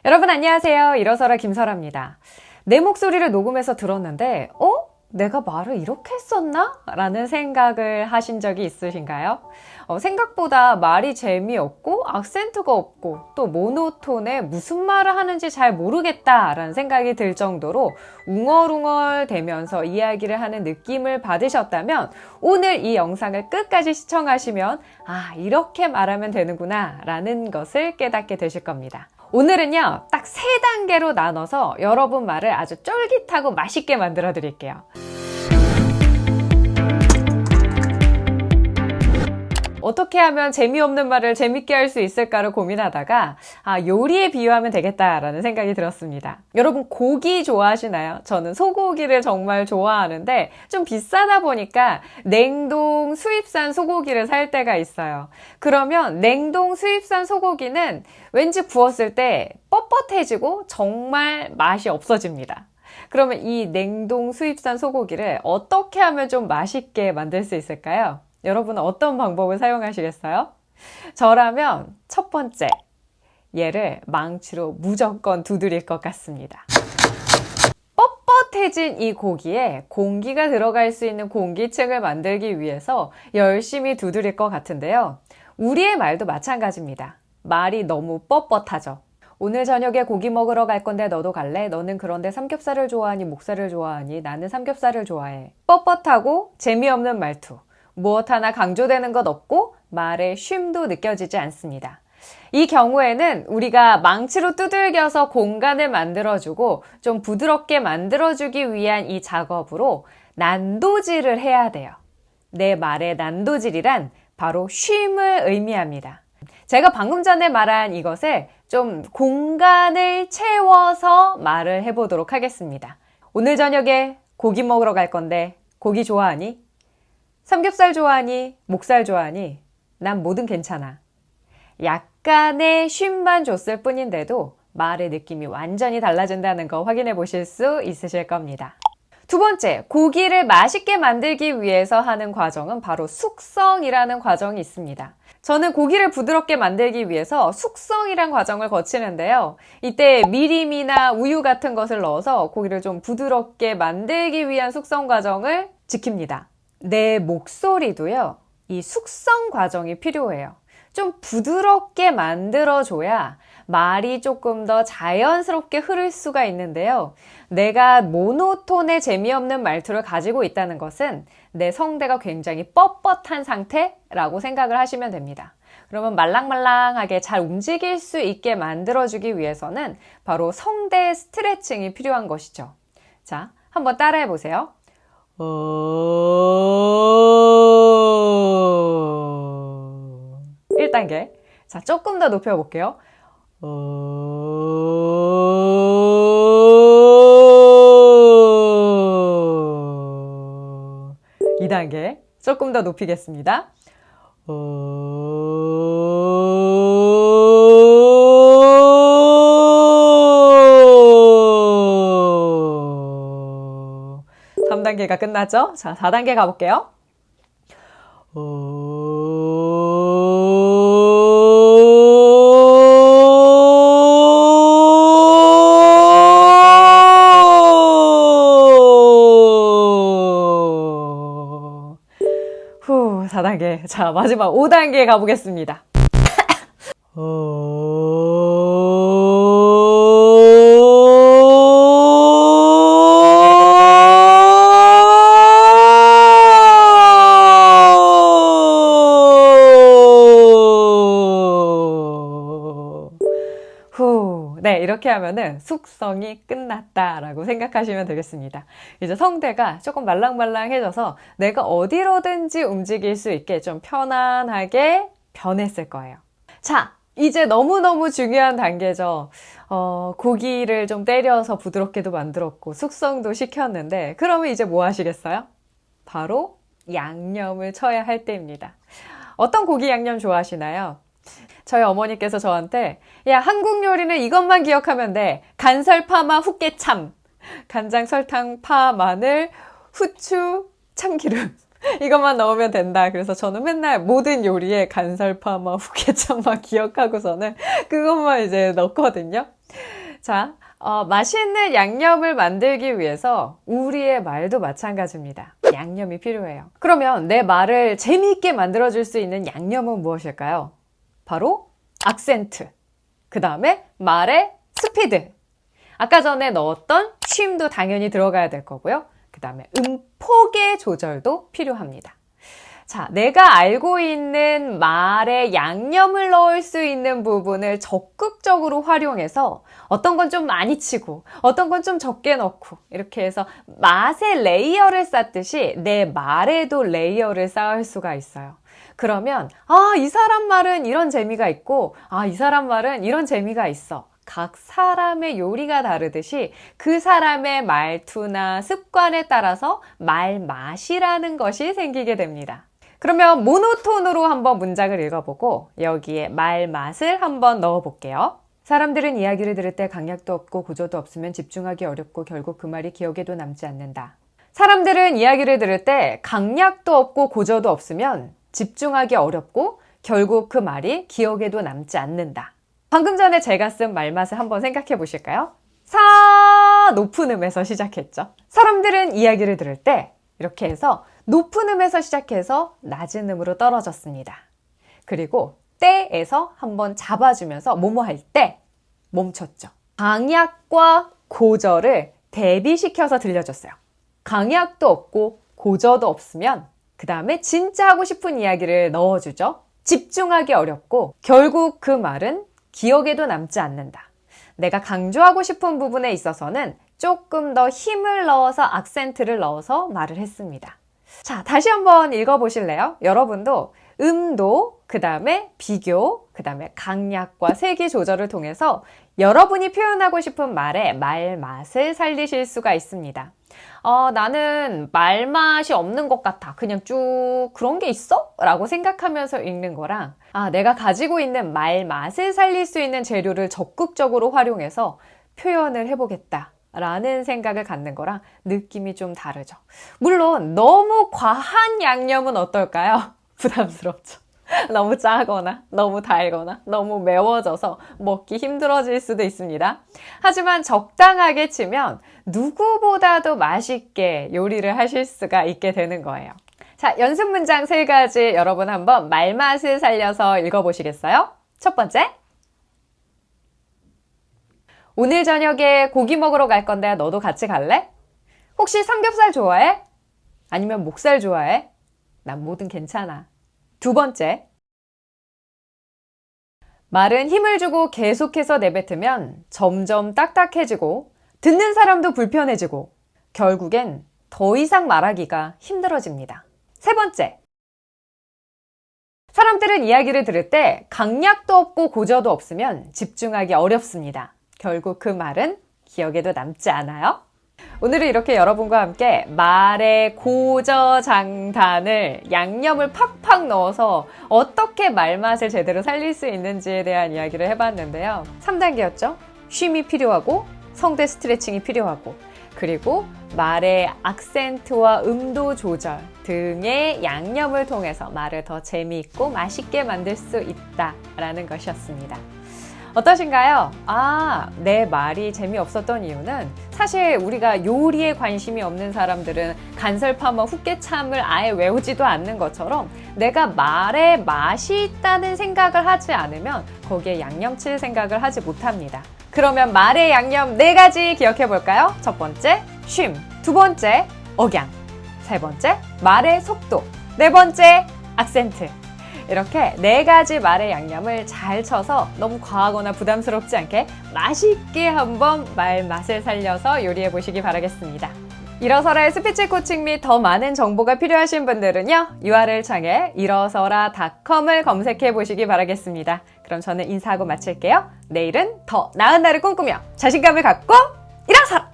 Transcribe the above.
여러분 안녕하세요. 일어서라 김설아입니다. 내 목소리를 녹음해서 들었는데 내가 말을 이렇게 했었나? 라는 생각을 하신 적이 있으신가요? 생각보다 말이 재미없고 악센트가 없고 또 모노톤에 무슨 말을 하는지 잘 모르겠다 라는 생각이 들 정도로 웅얼웅얼 대면서 이야기를 하는 느낌을 받으셨다면 오늘 이 영상을 끝까지 시청하시면 이렇게 말하면 되는구나 라는 것을 깨닫게 되실 겁니다. 오늘은요, 딱 3단계로 나눠서 여러분 말을 아주 쫄깃하고 맛있게 만들어 드릴게요. 어떻게 하면 재미없는 말을 재밌게 할 수 있을까를 고민하다가 요리에 비유하면 되겠다라는 생각이 들었습니다. 여러분 고기 좋아하시나요? 저는 소고기를 정말 좋아하는데 좀 비싸다 보니까 냉동 수입산 소고기를 살 때가 있어요. 그러면 냉동 수입산 소고기는 왠지 구웠을 때 뻣뻣해지고 정말 맛이 없어집니다. 그러면 이 냉동 수입산 소고기를 어떻게 하면 좀 맛있게 만들 수 있을까요? 여러분은 어떤 방법을 사용하시겠어요? 저라면 첫 번째, 얘를 망치로 무조건 두드릴 것 같습니다. 뻣뻣해진 이 고기에 공기가 들어갈 수 있는 공기층을 만들기 위해서 열심히 두드릴 것 같은데요. 우리의 말도 마찬가지입니다. 말이 너무 뻣뻣하죠. 오늘 저녁에 고기 먹으러 갈 건데 너도 갈래? 너는 그런데 삼겹살을 좋아하니 목살을 좋아하니? 나는 삼겹살을 좋아해. 뻣뻣하고 재미없는 말투. 무엇 하나 강조되는 것 없고 말의 쉼도 느껴지지 않습니다. 이 경우에는 우리가 망치로 두들겨서 공간을 만들어주고 좀 부드럽게 만들어주기 위한 이 작업으로 난도질을 해야 돼요. 내 말의 난도질이란 바로 쉼을 의미합니다. 제가 방금 전에 말한 이것을 좀 공간을 채워서 말을 해보도록 하겠습니다. 오늘 저녁에 고기 먹으러 갈 건데 고기 좋아하니? 삼겹살 좋아하니? 목살 좋아하니? 난 뭐든 괜찮아. 약간의 쉼만 줬을 뿐인데도 말의 느낌이 완전히 달라진다는 거 확인해 보실 수 있으실 겁니다. 두 번째, 고기를 맛있게 만들기 위해서 하는 과정은 바로 숙성이라는 과정이 있습니다. 저는 고기를 부드럽게 만들기 위해서 숙성이란 과정을 거치는데요. 이때 미림이나 우유 같은 것을 넣어서 고기를 좀 부드럽게 만들기 위한 숙성 과정을 지킵니다. 내 목소리도요, 이 숙성 과정이 필요해요. 좀 부드럽게 만들어줘야 말이 조금 더 자연스럽게 흐를 수가 있는데요. 내가 모노톤의 재미없는 말투를 가지고 있다는 것은 내 성대가 굉장히 뻣뻣한 상태라고 생각을 하시면 됩니다. 그러면 말랑말랑하게 잘 움직일 수 있게 만들어주기 위해서는 바로 성대 스트레칭이 필요한 것이죠. 자, 한번 따라해 보세요. 1단계. 자, 조금 더 높여볼게요. 2단계. 조금 더 높이겠습니다. 3단계가 끝났죠? 자, 4단계 가볼게요. 후, 4단계. 자, 마지막 5단계 가보겠습니다. 네, 이렇게 하면은 숙성이 끝났다라고 생각하시면 되겠습니다. 이제 성대가 조금 말랑말랑해져서 내가 어디로든지 움직일 수 있게 좀 편안하게 변했을 거예요. 자, 이제 너무너무 중요한 단계죠. 고기를 좀 때려서 부드럽게도 만들었고 숙성도 시켰는데 그러면 이제 뭐 하시겠어요? 바로 양념을 쳐야 할 때입니다. 어떤 고기 양념 좋아하시나요? 저희 어머니께서 저한테 야, 한국 요리는 이것만 기억하면 돼. 간설, 파마, 훅개참. 간장, 설탕, 파, 마늘, 후추, 참기름. 이것만 넣으면 된다. 그래서 저는 맨날 모든 요리에 간설, 파마, 훅개참만 기억하고서는 그것만 이제 넣거든요. 자, 맛있는 양념을 만들기 위해서 우리의 말도 마찬가지입니다. 양념이 필요해요. 그러면 내 말을 재미있게 만들어줄 수 있는 양념은 무엇일까요? 바로 악센트. 그 다음에 말의 스피드. 아까 전에 넣었던 쉼도 당연히 들어가야 될 거고요. 그 다음에 음폭의 조절도 필요합니다. 자, 내가 알고 있는 말에 양념을 넣을 수 있는 부분을 적극적으로 활용해서 어떤 건 좀 많이 치고 어떤 건 좀 적게 넣고 이렇게 해서 맛의 레이어를 쌓듯이 내 말에도 레이어를 쌓을 수가 있어요. 그러면 이 사람 말은 이런 재미가 있고 이 사람 말은 이런 재미가 있어. 각 사람의 요리가 다르듯이 그 사람의 말투나 습관에 따라서 말 맛이라는 것이 생기게 됩니다. 그러면 모노톤으로 한번 문장을 읽어보고 여기에 말 맛을 한번 넣어볼게요. 사람들은 이야기를 들을 때 강약도 없고 고저도 없으면 집중하기 어렵고 결국 그 말이 기억에도 남지 않는다. 사람들은 이야기를 들을 때 강약도 없고 고저도 없으면 집중하기 어렵고 결국 그 말이 기억에도 남지 않는다. 방금 전에 제가 쓴 말맛을 한번 생각해 보실까요? 사 높은 음에서 시작했죠. 사람들은 이야기를 들을 때 이렇게 해서 높은 음에서 시작해서 낮은 음으로 떨어졌습니다. 그리고 때에서 한번 잡아주면서 뭐뭐 할 때 멈췄죠. 강약과 고저를 대비시켜서 들려줬어요. 강약도 없고 고저도 없으면 그 다음에 진짜 하고 싶은 이야기를 넣어주죠. 집중하기 어렵고 결국 그 말은 기억에도 남지 않는다. 내가 강조하고 싶은 부분에 있어서는 조금 더 힘을 넣어서 악센트를 넣어서 말을 했습니다. 자, 다시 한번 읽어보실래요? 여러분도 음도, 그 다음에 비교, 그 다음에 강약과 세기 조절을 통해서 여러분이 표현하고 싶은 말의 말맛을 살리실 수가 있습니다. 나는 말맛이 없는 것 같아. 그냥 쭉 그런 게 있어? 라고 생각하면서 읽는 거랑 내가 가지고 있는 말맛을 살릴 수 있는 재료를 적극적으로 활용해서 표현을 해보겠다. 라는 생각을 갖는 거랑 느낌이 좀 다르죠. 물론 너무 과한 양념은 어떨까요? 부담스럽죠. 너무 짜거나 너무 달거나 너무 매워져서 먹기 힘들어질 수도 있습니다. 하지만 적당하게 치면 누구보다도 맛있게 요리를 하실 수가 있게 되는 거예요. 자, 연습 문장 3가지 여러분 한번 말맛을 살려서 읽어보시겠어요? 첫 번째, 오늘 저녁에 고기 먹으러 갈 건데 너도 같이 갈래? 혹시 삼겹살 좋아해? 아니면 목살 좋아해? 난 뭐든 괜찮아. 두 번째, 말은 힘을 주고 계속해서 내뱉으면 점점 딱딱해지고 듣는 사람도 불편해지고 결국엔 더 이상 말하기가 힘들어집니다. 세 번째, 사람들은 이야기를 들을 때 강약도 없고 고저도 없으면 집중하기 어렵습니다. 결국 그 말은 기억에도 남지 않아요. 오늘은 이렇게 여러분과 함께 말의 고저장단을 양념을 팍팍 넣어서 어떻게 말맛을 제대로 살릴 수 있는지에 대한 이야기를 해봤는데요. 3단계였죠. 쉼이 필요하고 성대 스트레칭이 필요하고 그리고 말의 악센트와 음도 조절 등의 양념을 통해서 말을 더 재미있고 맛있게 만들 수 있다라는 것이었습니다. 어떠신가요? 내 말이 재미없었던 이유는 사실 우리가 요리에 관심이 없는 사람들은 간설파머 훅개참을 아예 외우지도 않는 것처럼 내가 말에 맛이 있다는 생각을 하지 않으면 거기에 양념 칠 생각을 하지 못합니다. 그러면 말의 양념 4가지 기억해 볼까요? 첫 번째, 쉼. 두 번째, 억양. 세 번째, 말의 속도. 네 번째, 악센트. 이렇게 4가지 말의 양념을 잘 쳐서 너무 과하거나 부담스럽지 않게 맛있게 한번 말 맛을 살려서 요리해 보시기 바라겠습니다. 일어서라의 스피치 코칭 및 더 많은 정보가 필요하신 분들은요, URL 창에 일어서라.com을 검색해 보시기 바라겠습니다. 그럼 저는 인사하고 마칠게요. 내일은 더 나은 날을 꿈꾸며 자신감을 갖고 일어서라!